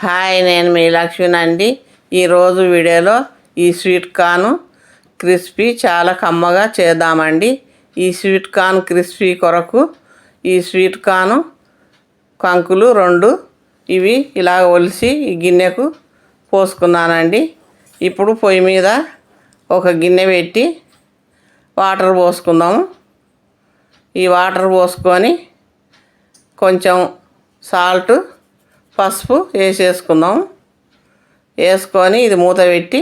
Hi, నేను మీ లక్ష్మినండి. ఈరోజు వీడియోలో ఈ స్వీట్ కార్న్ క్రిస్పీ చాలా కమ్మగా చేద్దామండి. ఈ స్వీట్ కార్న్ క్రిస్పీ కొరకు ఈ స్వీట్ కార్న్ కంకులు 2 ఇవి ఇలా ఒలిసి ఈ గిన్నెకు పోసుకున్నానండి. ఇప్పుడు పొయ్యి మీద ఒక గిన్నె పెట్టి వాటర్ పోసుకుందాము. ఈ వాటర్ పోసుకొని కొంచెం సాల్ట్, పసుపు వేసేసుకుందాం. వేసుకొని ఇది మూత పెట్టి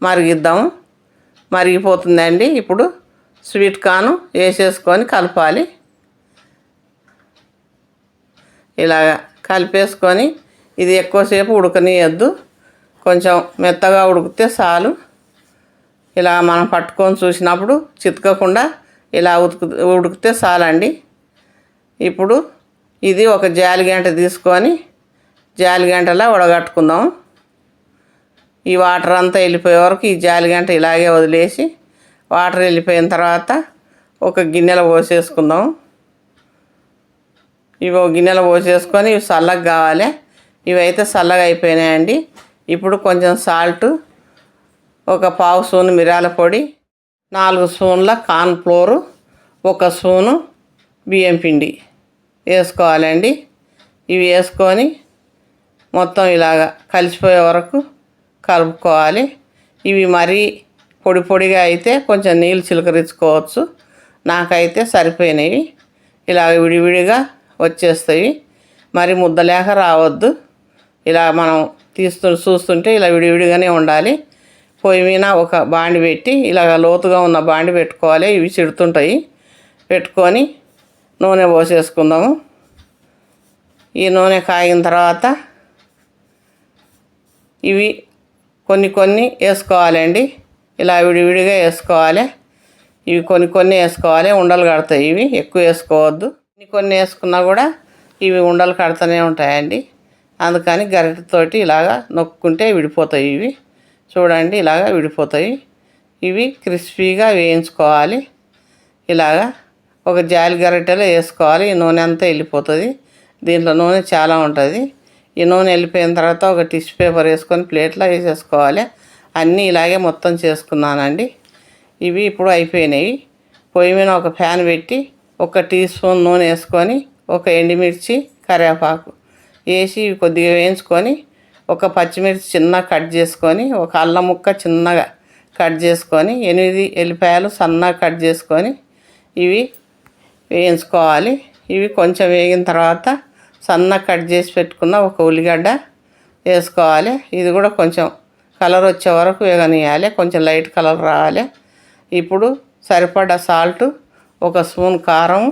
మరిగిద్దాము. మరిగిపోతుందండి. ఇప్పుడు స్వీట్ కార్న్ వేసేసుకొని కలపాలి. ఇలాగ కలిపేసుకొని ఇది ఎక్కువసేపు ఉడకనియద్దు, కొంచెం మెత్తగా ఉడికితే చాలు. ఇలా మనం పట్టుకొని చూసినప్పుడు చితకకుండా ఇలా ఉడికితే చాలండి. ఇప్పుడు ఇది ఒక జాలిగంట తీసుకొని జాలిగంటలా ఉడగట్టుకుందాం. ఈ వాటర్ అంతా వెళ్ళిపోయే వరకు ఈ జాలిగంట ఇలాగే వదిలేసి వాటర్ వెళ్ళిపోయిన తర్వాత ఒక గిన్నెలో పోసేసుకుందాం. ఇవి ఒక గిన్నెలో పోసేసుకొని ఇవి చల్లగా కావాలి. ఇవైతే చల్లగా అయిపోయినాయండి. ఇప్పుడు కొంచెం సాల్ట్, ఒక 1/2 స్పూన్ మిరియాల పొడి, 4 స్పూన్ల కార్న్ ఫ్లోరు, 1 స్పూను బియ్యం పిండి వేసుకోవాలండి. ఇవి వేసుకొని మొత్తం ఇలాగ కలిసిపోయే వరకు కలుపుకోవాలి. ఇవి మరీ పొడి పొడిగా అయితే కొంచెం నీళ్ళు చిలకరించుకోవచ్చు. నాకైతే సరిపోయినవి. ఇలాగ విడివిడిగా వచ్చేస్తాయి. మరి ముద్దలేక రావద్దు. ఇలా మనం చూస్తుంటే ఇలా విడివిడిగానే ఉండాలి. పొయ్యి మీద ఒక బాండి పెట్టి ఇలాగ లోతుగా ఉన్న బాండి పెట్టుకోవాలి. ఇవి చిడుతుంటాయి. పెట్టుకొని నూనె పోసేసుకుందాము. ఈ నూనె కాగిన తర్వాత ఇవి కొన్ని వేసుకోవాలండి. ఇలా విడివిడిగా వేసుకోవాలి. ఇవి కొన్ని వేసుకోవాలి. ఉండలు కడతాయి. ఇవి ఎక్కువ వేసుకోవద్దు. కొన్ని వేసుకున్నా కూడా ఇవి ఉండలు కడుతూనే ఉంటాయండి. అందుకని గరిటెతోటి ఇలాగా నొక్కుంటే విడిపోతాయి. ఇవి చూడండి, ఇలాగా విడిపోతాయి. ఇవి క్రిస్పీగా వేయించుకోవాలి. ఇలాగా ఒక జాలి గరిటెలో వేసుకోవాలి. ఈ నూనె అంతా వెళ్ళిపోతుంది. దీంట్లో నూనె చాలా ఉంటుంది. ఈ నూనె వెళ్ళిపోయిన తర్వాత ఒక టిష్యూ పేపర్ వేసుకొని ప్లేట్లో వేసేసుకోవాలి. అన్నీ ఇలాగే మొత్తం చేసుకున్నానండి. ఇవి ఇప్పుడు అయిపోయినాయి. పొయ్యి మీద ఒక ప్యాన్ పెట్టి 1 టీ స్పూన్ నూనె వేసుకొని ఒక ఎండుమిర్చి, కరివేపాకు వేసి కొద్దిగా వేయించుకొని ఒక పచ్చిమిర్చి చిన్నగా కట్ చేసుకొని, ఒక అల్లం ముక్క చిన్నగా కట్ చేసుకొని, 8 ఎల్లిపాయలు సన్నగా కట్ చేసుకొని ఇవి వేయించుకోవాలి. ఇవి కొంచెం వేగిన తర్వాత సన్నగా కట్ చేసి పెట్టుకున్న ఒక ఉల్లిగడ్డ వేసుకోవాలి. ఇది కూడా కొంచెం కలర్ వచ్చే వరకు వేగనియాలి. కొంచెం లైట్ కలర్ రావాలి. ఇప్పుడు సరిపడా సాల్ట్, 1 స్పూన్ కారం,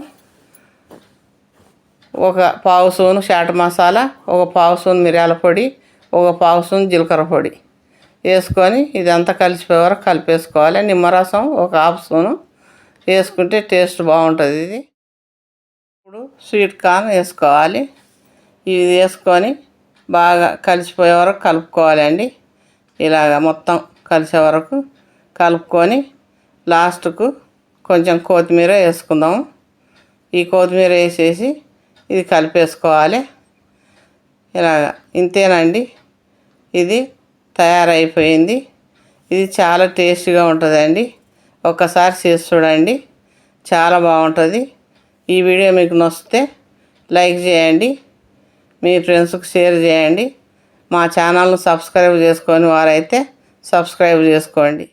ఒక 1/2 స్పూన్ చాట్ మసాలా, ఒక 1/2 స్పూన్ మిరియాల పొడి, ఒక 1/2 స్పూన్ జీలకర్ర పొడి వేసుకొని ఇదంతా కలిసిపోయే వరకు కలిపేసుకోవాలి. నిమ్మరసం ఒక 1/2 స్పూను వేసుకుంటే టేస్ట్ బాగుంటుంది. ఇది ఇప్పుడు స్వీట్ కార్న్ వేసుకోవాలి. ఇది వేసుకొని బాగా కలిసిపోయే వరకు కలుపుకోవాలండి. ఇలాగ మొత్తం కలిసే వరకు కలుపుకొని లాస్ట్కు కొంచెం కొత్తిమీర వేసుకుందాము. ఈ కొత్తిమీర వేసేసి ఇది కలిపేసుకోవాలి. ఇలాగ ఇంతేనండి. ఇది తయారైపోయింది. ఇది చాలా టేస్టీగా ఉంటుందండి. ఒక్కసారి చేసి చూడండి, చాలా బాగుంటుంది. ఈ వీడియో మీకు నచ్చితే లైక్ చేయండి, మీ ఫ్రెండ్స్కి షేర్ చేయండి. మా ఛానల్ను సబ్స్క్రైబ్ చేసుకొని వారైతే సబ్స్క్రైబ్ చేసుకోండి.